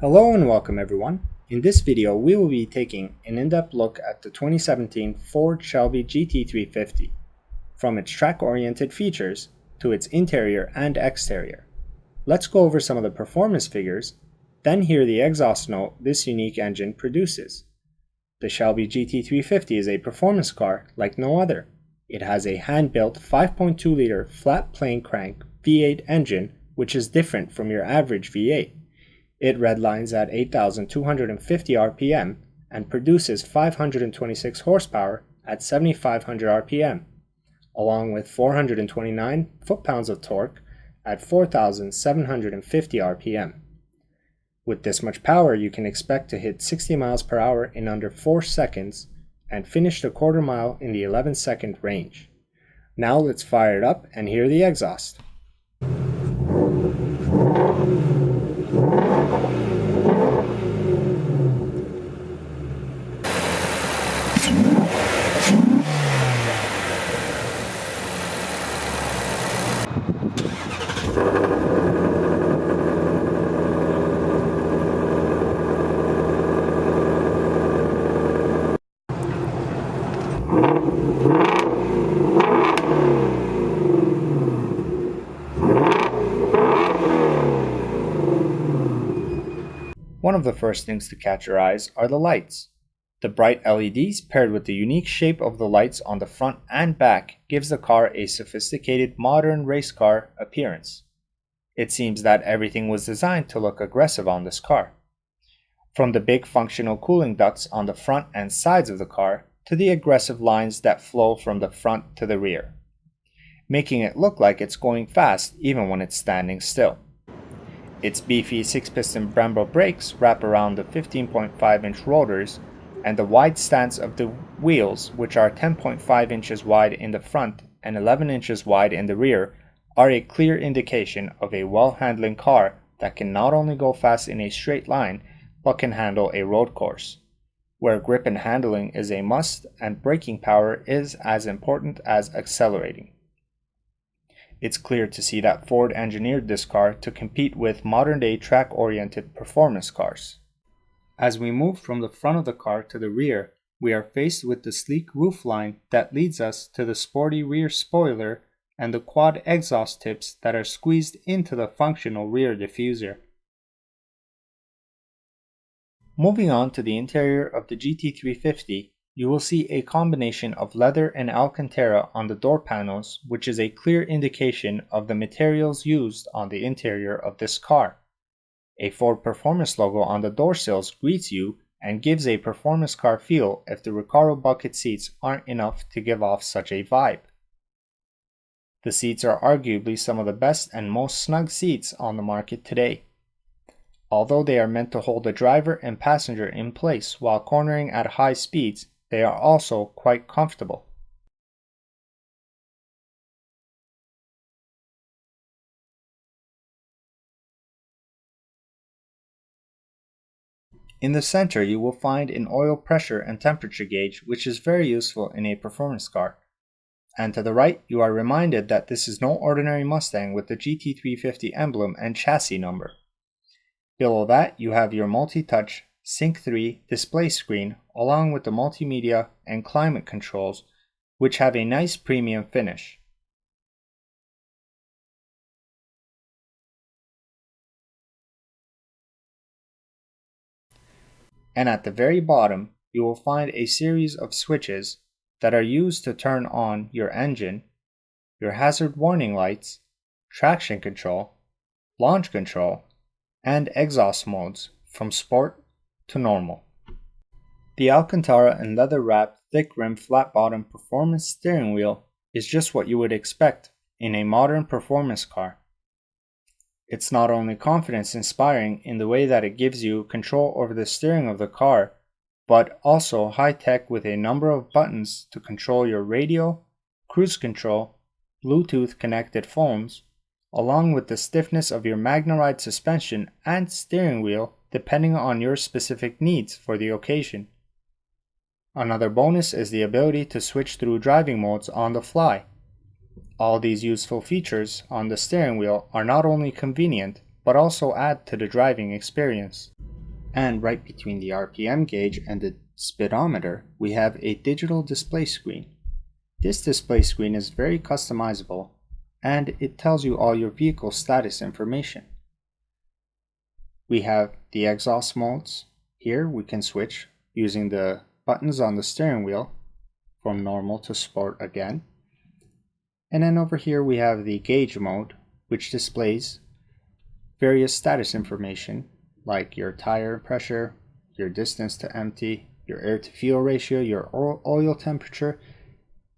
Hello and welcome everyone. In this video we will be taking an in-depth look at the 2017 Ford Shelby GT350, from its track-oriented features to its interior and exterior. Let's go over some of the performance figures, then hear the exhaust note this unique engine produces. The Shelby GT350 is a performance car like no other. It has a hand-built 5.2-liter flat plane crank V8 engine, which is different from your average V8. It redlines at 8,250 RPM and produces 526 horsepower at 7,500 RPM, along with 429 foot-pounds of torque at 4,750 RPM. With this much power, you can expect to hit 60 miles per hour in under 4 seconds and finish the quarter mile in the 11-second range. Now let's fire it up and hear the exhaust. One of the first things to catch your eyes are the lights. The bright LEDs paired with the unique shape of the lights on the front and back gives the car a sophisticated modern race car appearance. It seems that everything was designed to look aggressive on this car. From the big functional cooling ducts on the front and sides of the car to the aggressive lines that flow from the front to the rear, making it look like it's going fast even when it's standing still. Its beefy 6-piston Brembo brakes wrap around the 15.5-inch rotors, and the wide stance of the wheels, which are 10.5 inches wide in the front and 11 inches wide in the rear, are a clear indication of a well-handling car that can not only go fast in a straight line, but can handle a road course, where grip and handling is a must and braking power is as important as accelerating. It's clear to see that Ford engineered this car to compete with modern-day track-oriented performance cars. As we move from the front of the car to the rear, we are faced with the sleek roofline that leads us to the sporty rear spoiler and the quad exhaust tips that are squeezed into the functional rear diffuser. Moving on to the interior of the GT350, you will see a combination of leather and Alcantara on the door panels, which is a clear indication of the materials used on the interior of this car. A Ford Performance logo on the door sills greets you and gives a performance car feel if the Recaro bucket seats aren't enough to give off such a vibe. The seats are arguably some of the best and most snug seats on the market today. Although they are meant to hold the driver and passenger in place while cornering at high speeds, they are also quite comfortable. In the center, you will find an oil pressure and temperature gauge, which is very useful in a performance car. And to the right, you are reminded that this is no ordinary Mustang with the GT350 emblem and chassis number. Below that, you have your multi-touch Sync 3 display screen along with the multimedia and climate controls, which have a nice premium finish. And at the very bottom, you will find a series of switches that are used to turn on your engine, your hazard warning lights, traction control, launch control, and exhaust modes from sport to normal. The Alcantara and leather-wrapped thick-rim flat-bottom performance steering wheel is just what you would expect in a modern performance car. It's not only confidence-inspiring in the way that it gives you control over the steering of the car, but also high-tech with a number of buttons to control your radio, cruise control, Bluetooth-connected phones, along with the stiffness of your MagnaRide suspension and steering wheel depending on your specific needs for the occasion. Another bonus is the ability to switch through driving modes on the fly. All these useful features on the steering wheel are not only convenient, but also add to the driving experience. And right between the RPM gauge and the speedometer, we have a digital display screen. This display screen is very customizable and it tells you all your vehicle status information. We have the exhaust modes. Here we can switch using the buttons on the steering wheel from normal to sport again. And then over here we have the gauge mode, which displays various status information like your tire pressure, your distance to empty, your air to fuel ratio, your oil temperature,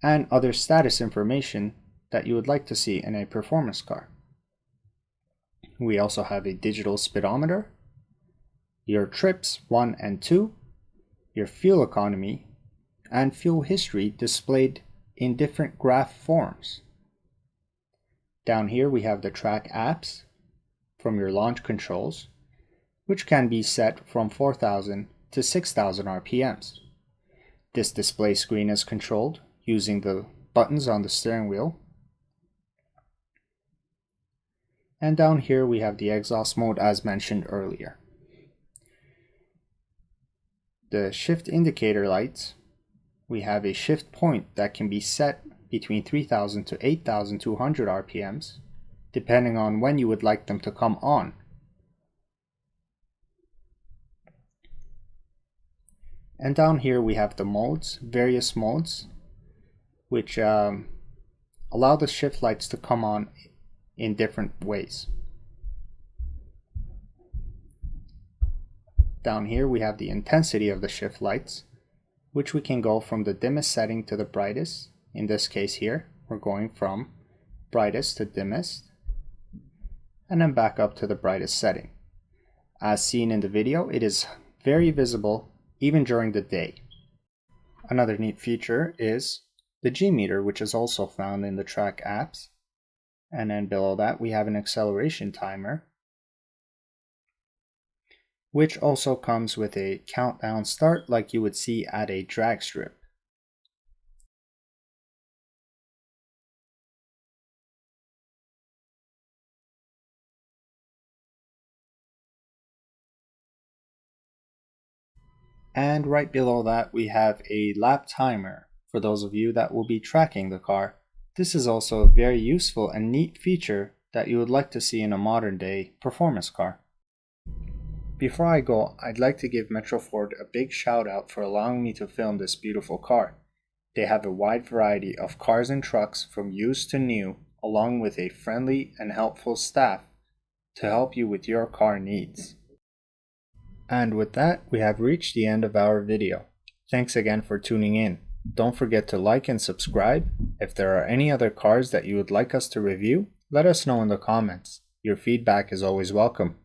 and other status information that you would like to see in a performance car. We also have a digital speedometer, your trips 1 and 2, your fuel economy, and fuel history displayed in different graph forms. Down here we have the track apps from your launch controls, which can be set from 4,000 to 6,000 RPMs. This display screen is controlled using the buttons on the steering wheel. And down here we have the exhaust mode as mentioned earlier. The shift indicator lights, we have a shift point that can be set between 3,000 to 8,200 RPMs, depending on when you would like them to come on. And down here we have the modes, various modes, which allow the shift lights to come on in different ways. Down here we have the intensity of the shift lights, which we can go from the dimmest setting to the brightest. In this case here, we're going from brightest to dimmest, and then back up to the brightest setting. As seen in the video, it is very visible even during the day. Another neat feature is the G meter, which is also found in the track apps. And then below that we have an acceleration timer, which also comes with a countdown start like you would see at a drag strip. And right below that we have a lap timer for those of you that will be tracking the car. This is also a very useful and neat feature that you would like to see in a modern day performance car. Before I go, I'd like to give Metro Ford a big shout out for allowing me to film this beautiful car. They have a wide variety of cars and trucks from used to new, along with a friendly and helpful staff to help you with your car needs. And with that, we have reached the end of our video. Thanks again for tuning in. Don't forget to like and subscribe. If there are any other cars that you would like us to review, let us know in the comments. Your feedback is always welcome.